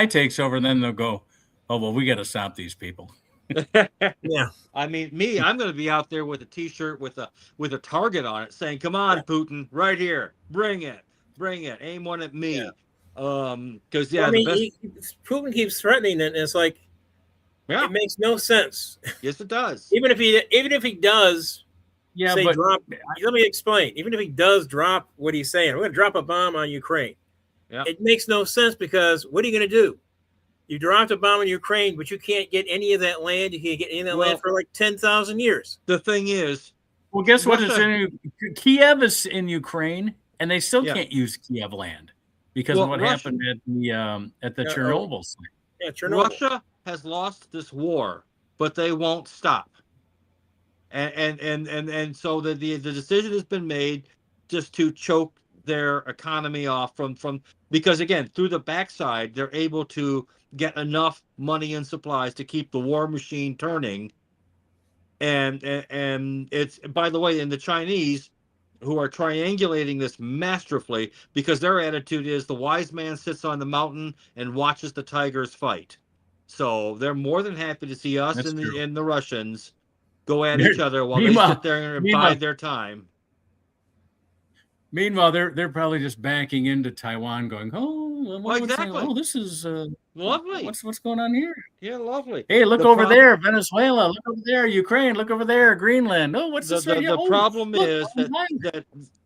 takes over, and then they'll go, oh, well, we got to stop these people. Yeah. I mean, I'm going to be out there with a T-shirt with a target on it saying, come on, Putin, right here. Bring it. Aim one at me. Because, Putin keeps threatening it, and it's like, it makes no sense. Yes, it does. Even if he does, let me explain. Even if he does drop what he's saying, we're going to drop a bomb on Ukraine. Yeah. It makes no sense because what are you going to do? You dropped a bomb on Ukraine, but you can't get any of that land. You can't get any of that land for like 10,000 years. The thing is, well, guess what? Kiev is in Ukraine, and they still can't use Kiev land because of what happened at the Chernobyl site. Yeah, Chernobyl. Russia has lost this war, but they won't stop. And so the decision has been made just to choke their economy off from because again, through the backside, they're able to get enough money and supplies to keep the war machine turning. And it's, by the way, in the Chinese, who are triangulating this masterfully, because their attitude is the wise man sits on the mountain and watches the tigers fight. So they're more than happy to see us and the Russians go at each other while they sit there and bide their time. Meanwhile, they're probably just backing into Taiwan, going, exactly. Oh, this is lovely. What's going on here? Yeah, lovely. Hey, look over there, Venezuela. Look over there, Ukraine. Look over there, Greenland. Oh, what's this right here? The problem is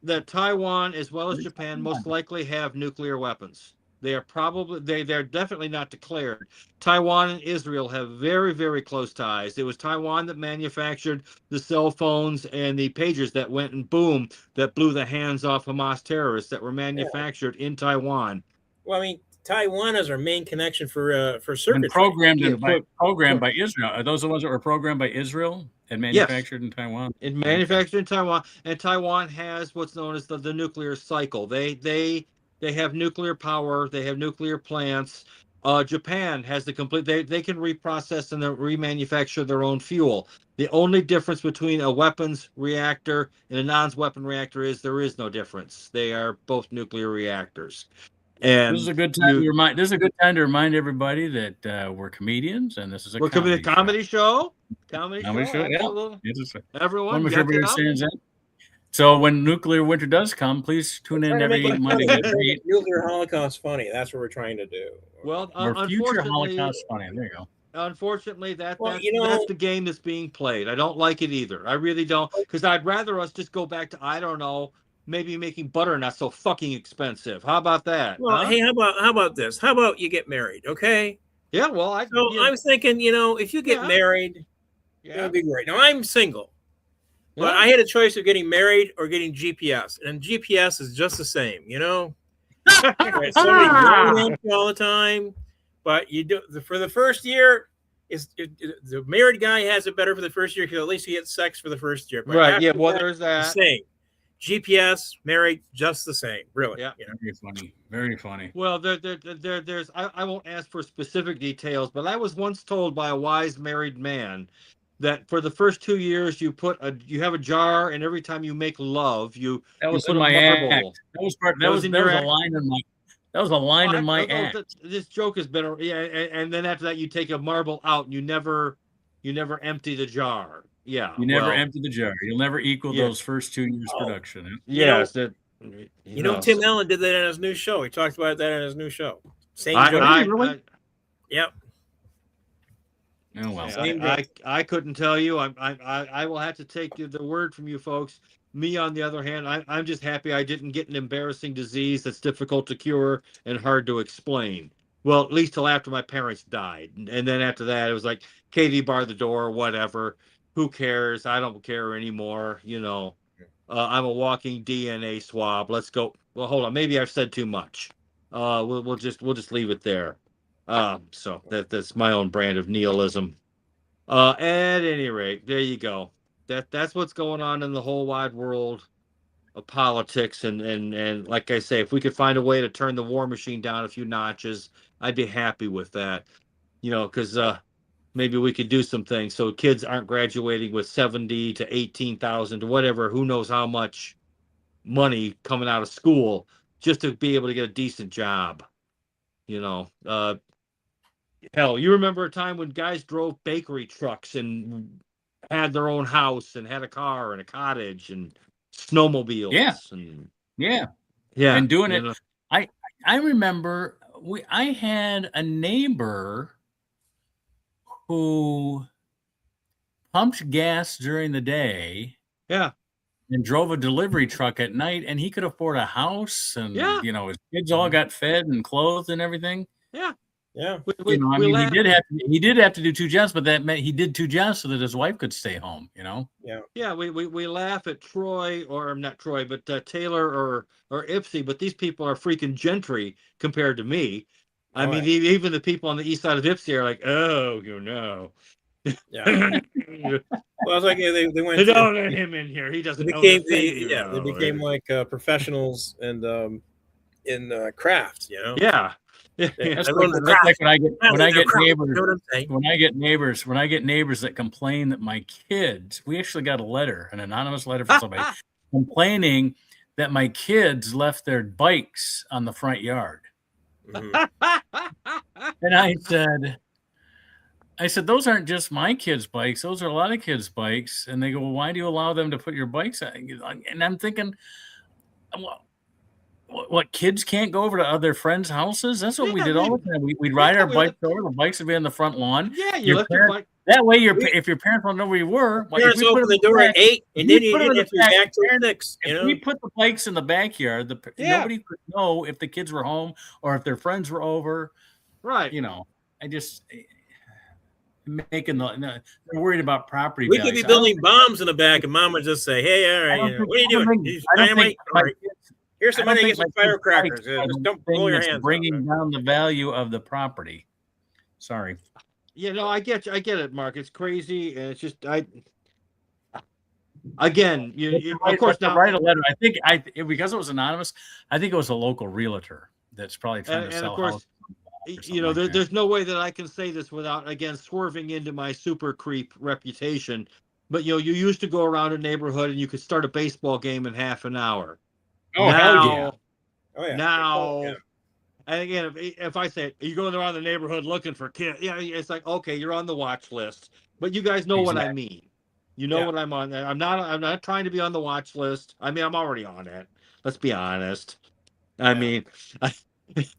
that Taiwan, as well as Japan, most likely have nuclear weapons. They are probably they're definitely not declared. Taiwan and Israel have very, very close ties. It was Taiwan that manufactured the cell phones and the pagers that went and boom, that blew the hands off Hamas terrorists that were manufactured in Taiwan. Well, I mean, Taiwan is our main connection for circuitry. Programmed by Israel. Are those the ones that were programmed by Israel and manufactured in Taiwan? Manufactured in Taiwan, and Taiwan has what's known as the nuclear cycle. They have nuclear power. They have nuclear plants. Japan has the complete. They can reprocess and remanufacture their own fuel. The only difference between a weapons reactor and a non-weapon reactor is there is no difference. They are both nuclear reactors. And this is a good time to remind. This is a good time to remind everybody that we're comedians, and this is a comedy show. Comedy show. Yeah. Everyone. So when nuclear winter does come, please tune in every Monday. Nuclear Holocaust funny. That's what we're trying to do. Well, future Holocaust funny. There you go. Unfortunately, that's the game that's being played. I don't like it either. I really don't, because I'd rather us just go back to, I don't know, maybe making butter not so fucking expensive. How about that? Well, hey, how about this? How about you get married? Okay. Yeah. Well, I was thinking, if you get married, it'd be great. Now I'm single. But I had a choice of getting married or getting GPS, and GPS is just the same, Somebody all the time, but you do for the first year. The married guy has it better for the first year because at least he gets sex for the first year. But right? Yeah. Well, there's that. Same. GPS, married, just the same. Really. Yeah. Very funny. Very funny. Well, there's. I won't ask for specific details, but I was once told by a wise married man that for the first 2 years you have a jar, and every time you make love, you was put in my marble. Act. That was a line in my act. This joke has been and then after that you take a marble out and you never empty the jar. Yeah, you never empty the jar. You'll never equal those first 2 years production. Yes, Tim Allen did that in his new show. He talked about that in his new show. Same joke. Yep. Oh well, I couldn't tell you. I will have to take the word from you folks. Me, on the other hand, I'm just happy I didn't get an embarrassing disease that's difficult to cure and hard to explain. Well, at least till after my parents died, and then after that, it was like, Katie, bar the door, whatever. Who cares? I don't care anymore. I'm a walking DNA swab. Let's go. Well, hold on. Maybe I've said too much. We'll just leave it there. So that's my own brand of nihilism. At any rate, there you go. That's what's going on in the whole wide world of politics, and like I say, if we could find a way to turn the war machine down a few notches, I'd be happy with that. Because maybe we could do some things so kids aren't graduating with 70 to 18,000 to whatever, who knows how much money coming out of school just to be able to get a decent job. Hell, you remember a time when guys drove bakery trucks and had their own house and had a car and a cottage and snowmobiles. Yeah. And doing it. I remember I had a neighbor who pumped gas during the day. Yeah. And drove a delivery truck at night, and he could afford a house, and his kids all got fed and clothed and everything. Yeah. Yeah. He did have to do 2 jobs, but that meant he did 2 jobs so that his wife could stay home, Yeah. Yeah, we laugh at Troy, or not Troy, but Taylor or Ipsy, but these people are freaking gentry compared to me. I mean, even the people on the east side of Ipsy are like, oh, Yeah. Well, it's like they went. Don't let him in here. He doesn't know. They became like professionals and in crafts. You know. Yeah. That's like when I get neighbors that complain that my kids. We actually got a letter, an anonymous letter from somebody complaining that my kids left their bikes on the front yard. And I said, those aren't just my kids' bikes. Those are a lot of kids' bikes. And they go, well, why do you allow them to put your bikes on? And I'm thinking, what, kids can't go over to other friends' houses? That's what we did all the time. We'd ride our bikes over. The bikes would be on the front lawn. Yeah, you left your bike. That way, if your parents don't know where you were, parents open the door at 8, and then you didn't have to be back till 6. If we put the bikes in the backyard, nobody could know if the kids were home or if their friends were over. Right. I just they're worried about property. We could be building bombs in the back, and Mom would just say, "Hey, all right, what are you doing? Here's some money to get some firecrackers. Just don't blow your hands. Bringing down the value of the property." Sorry. I get it, Mark. It's crazy, and it's just Again, of course, now write a letter. I think because it was anonymous, I think it was a local realtor that's probably trying to sell. Of course, there's no way that I can say this without again swerving into my super creep reputation. But you used to go around a neighborhood and you could start a baseball game in half an hour. Oh, hell yeah! Oh yeah. Now. And again, if I say, are you going around the neighborhood looking for kids? Yeah, it's like, okay, you're on the watch list. But you guys know what I mean. You know what I'm on. I'm not trying to be on the watch list. I mean, I'm already on it. Let's be honest. I mean,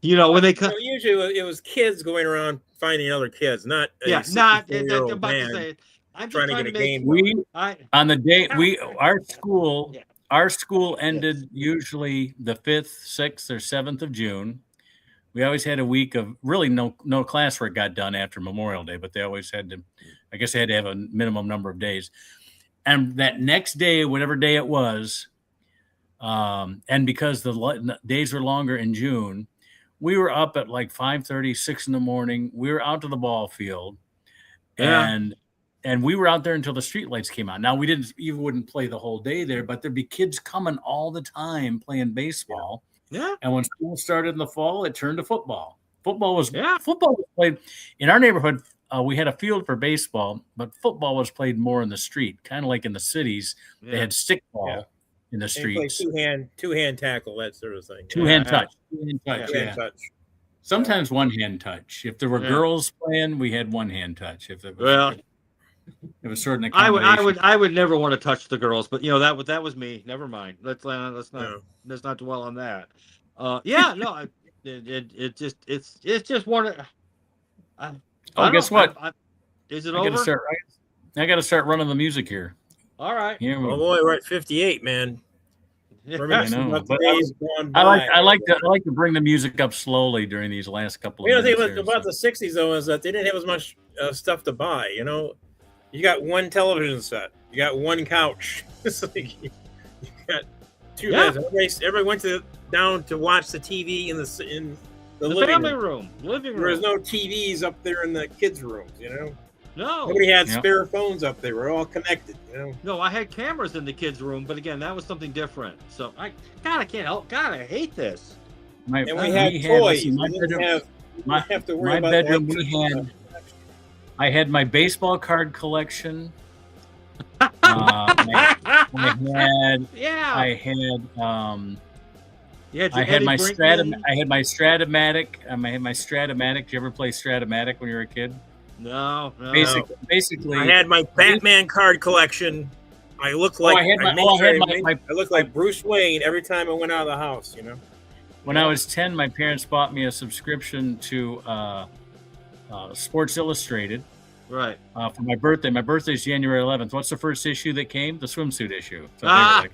when they come. Usually it was kids going around finding other kids, not I'm about to say. I'm trying to get a game. On the day our school ended usually the 5th, 6th, or 7th of June. We always had a week of really no classwork got done after Memorial Day, but they always had to, I guess they had to have a minimum number of days. And that next day, whatever day it was, and because the days were longer in June, we were up at like 5:30, 6 in the morning. We were out to the ball field, and we were out there until the streetlights came on. Now we wouldn't play the whole day there, but there'd be kids coming all the time playing baseball. Yeah. And when school started in the fall, it turned to football. Football was played in our neighborhood. We had a field for baseball, but football was played more in the street, kind of like in the cities. Yeah. They had stickball in the streets. Two-hand tackle, that sort of thing. Two-hand touch. Touch. Sometimes one-hand touch. If there were girls playing, we had one-hand touch. If it was it was certain. I would never want to touch the girls, but that was me. Never mind. Let's not dwell on that. It's just one. Guess what? Is it over? I got to start running the music here. All right. Oh boy, we're at 58, man. I like to bring the music up slowly during these last couple of minutes. The thing about the 60s though is that they didn't have as much stuff to buy. You got one television set. You got one couch. It's like you got two beds. Everybody went down to watch the TV in the living room. Living room. There was no TVs up there in the kids' rooms. No. Nobody had spare phones up there. We're all connected. No, I had cameras in the kids' room, but again, that was something different. So I can't help. God, I hate this. We had toys. We didn't have to worry about bedroom. I had my baseball card collection. I had my Stratomatic. Did you ever play Stratomatic when you were a kid? No. Basically, I had my Batman card collection. I looked like I looked like Bruce Wayne every time I went out of the house. When I was 10, my parents bought me a subscription to Sports Illustrated. Right. For my birthday. My birthday's January 11th. What's the first issue that came? The swimsuit issue. So I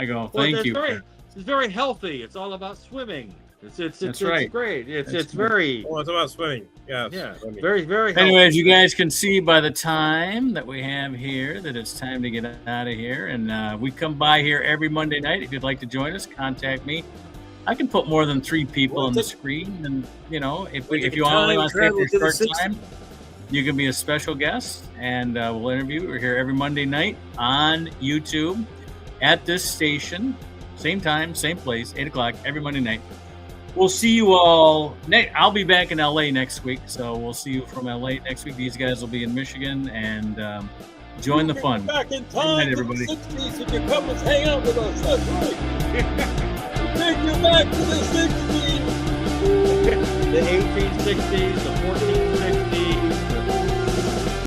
go, thank you. It's very healthy. It's all about swimming. It's right. Great. It's very. Oh, it's about swimming. Yeah. Very, very healthy. Anyway, as you guys can see by the time that we have here, that it's time to get out of here. And we come by here every Monday night. If you'd like to join us, contact me. I can put more than 3 people on the screen. And, if you only want to stay for a short time, you can be a special guest, and we'll interview. We're here every Monday night on YouTube at this station. Same time, same place, 8 o'clock every Monday night. We'll see you all. I'll be back in LA next week, so we'll see you from LA next week. These guys will be in Michigan, and join the fun. Back in time, night, everybody. To the 60s, if you come and hang out with us, that's right. Take you back to the 60s. The 1860s, the 1460s.